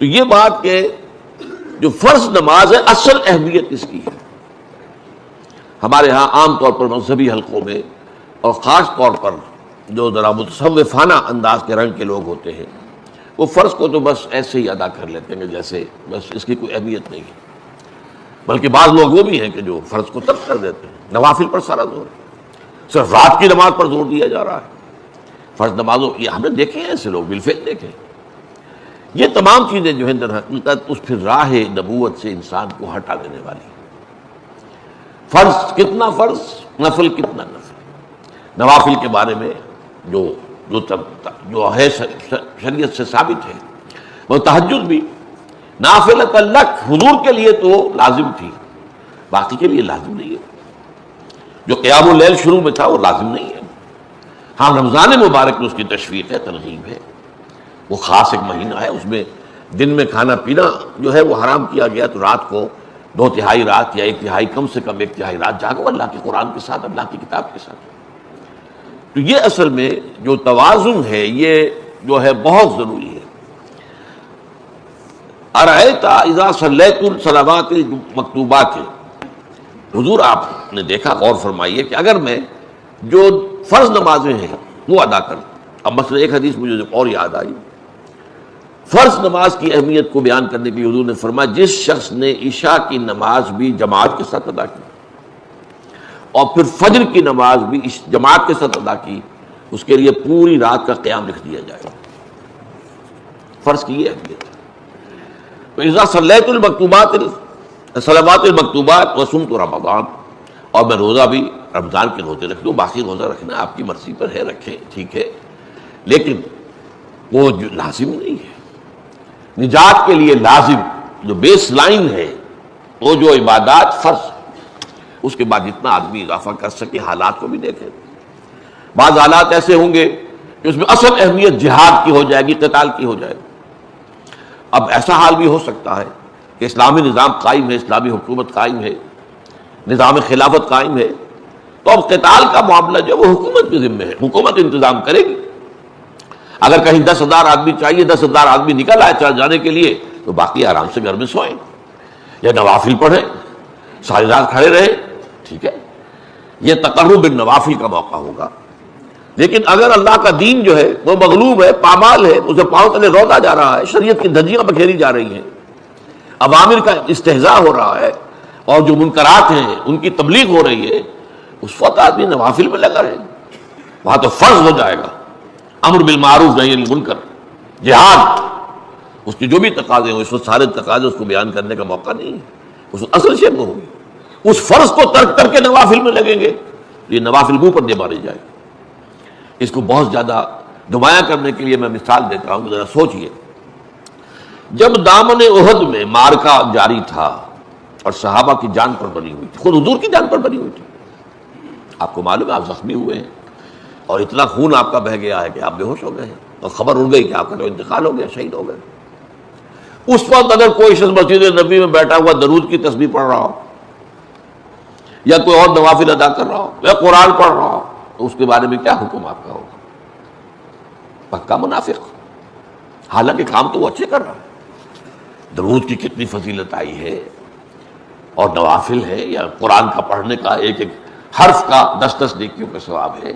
تو یہ بات کہ جو فرض نماز ہے اصل اہمیت اس کی ہے. ہمارے ہاں عام طور پر مذہبی حلقوں میں اور خاص طور پر جو ذرا متصوفانہ انداز کے رنگ کے لوگ ہوتے ہیں وہ فرض کو تو بس ایسے ہی ادا کر لیتے ہیں جیسے بس اس کی کوئی اہمیت نہیں ہے. بلکہ بعض لوگ وہ بھی ہیں کہ جو فرض کو ترک کر دیتے ہیں. نوافل پر سارا زور ہے, صرف رات کی نماز پر زور دیا جا رہا ہے. فرض نمازوں یہ ہم نے دیکھے ہیں ایسے لوگ بالفعل دیکھے. یہ تمام چیزیں جو ہیں در حقیقت اس پھر راہ نبوت سے انسان کو ہٹا دینے والی. فرض کتنا فرض, نفل کتنا نفل. نوافل کے بارے میں جو ہے شریعت سے ثابت ہے, وہ تہجد بھی نافلۃ لک حضور کے لیے تو لازم تھی, باقی کے لیے لازم نہیں ہے. جو قیام اللیل شروع میں تھا وہ لازم نہیں ہے. ہاں رمضان مبارک میں اس کی تشویق ہے, ترغیب ہے. وہ خاص ایک مہینہ ہے, اس میں دن میں کھانا پینا جو ہے وہ حرام کیا گیا, تو رات کو 2/3 رات یا 1/3 کم سے کم 1/3 رات جاگو اللہ کے قرآن کے ساتھ, اللہ کی کتاب کے ساتھ. تو یہ اصل میں جو توازن ہے یہ جو ہے بہت ضروری ہے. ارأیت اذا صلیت الصلوات المکتوبات, حضور آپ نے دیکھا, غور فرمائیے کہ اگر میں جو فرض نمازیں ہیں وہ ادا کروں. اب مثلا ایک حدیث مجھے اور یاد آئی, فرض نماز کی اہمیت کو بیان کرنے کے لیے حضور نے فرمایا جس شخص نے عشاء کی نماز بھی جماعت کے ساتھ ادا کی اور پھر فجر کی نماز بھی جماعت کے ساتھ ادا کی, اس کے لیے پوری رات کا قیام لکھ دیا جائے. فرض کی یہ اہمیت ہے. تو اذا صلیت المکتوبات صلوات المکتوبات وصمت رمضان, اور میں روزہ بھی رمضان کے روزے رکھ دوں, باقی روزہ رکھنا آپ کی مرضی پر ہے, رکھیں ٹھیک ہے, لیکن وہ جو لازم نہیں ہے. نجات کے لیے لازم جو بیس لائن ہے وہ جو عبادات فرض, اس کے بعد جتنا آدمی اضافہ کر سکے. حالات کو بھی دیکھیں, بعض حالات ایسے ہوں گے کہ اس میں اصل اہمیت جہاد کی ہو جائے گی, قتال کی ہو جائے گی. اب ایسا حال بھی ہو سکتا ہے کہ اسلامی نظام قائم ہے, اسلامی حکومت قائم ہے, نظام خلافت قائم ہے, تو اب قتال کا معاملہ جو وہ حکومت کے ذمہ ہے, حکومت انتظام کرے گی. اگر کہیں 10,000 آدمی چاہیے, 10,000 آدمی نکل آئے چل جانے کے لیے, تو باقی آرام سے گھر میں سوئیں یا نوافل پڑھیں, ساری رات کھڑے رہے, ٹھیک ہے. یہ تقرب بالنوافل کا موقع ہوگا. لیکن اگر اللہ کا دین جو ہے وہ مغلوب ہے, پامال ہے, اسے پاؤں تلے روتا جا رہا ہے, شریعت کی دھجیاں بکھیری جا رہی ہیں, عوامر کا استہزاء ہو رہا ہے, اور جو منکرات ہیں ان کی تبلیغ ہو رہی ہے, اس وقت آدمی نوافل میں لگا رہے, وہاں تو فرض ہو جائے گا امر بالمعروف نہی عن المنکر, جہاد, اس کے جو بھی تقاضے ہوں اس وقت سارے تقاضے اس کو بیان کرنے کا موقع نہیں ہے. اس اصل شے کو ہوگی, اس فرض کو ترک کر کے نوافل میں لگیں گے, یہ نوافل منہ پر دے ماری جائے گی. اس کو بہت زیادہ نمایاں کرنے کے لیے میں مثال دیتا ہوں, ذرا سوچئے. جب دامن احد میں معرکہ جاری تھا اور صحابہ کی جان پر بنی ہوئی تھی, خود حضور کی جان پر بنی ہوئی تھی, آپ کو معلوم ہے آپ زخمی ہوئے ہیں اور اتنا خون آپ کا بہہ گیا ہے کہ آپ بے ہوش ہو گئے ہیں, اور خبر اڑ گئی کہ آپ کا تو انتقال ہو گیا, شہید ہو گئے. اس وقت اگر کوئی شخص مسجد نبی میں بیٹھا ہوا درود کی تسبیح پڑھ رہا ہو, یا کوئی اور نوافل ادا کر رہا ہو, یا قرآن پڑھ رہا ہو, تو اس کے بارے میں کیا حکم آپ کا ہوگا؟ پکا منافق, حالانکہ کام تو وہ اچھے کر رہا ہے. درود کی کتنی فضیلت آئی ہے, اور نوافل ہے, یا قرآن کا پڑھنے کا ایک ایک حرف کا 10 نیکیوں کا ثواب ہے.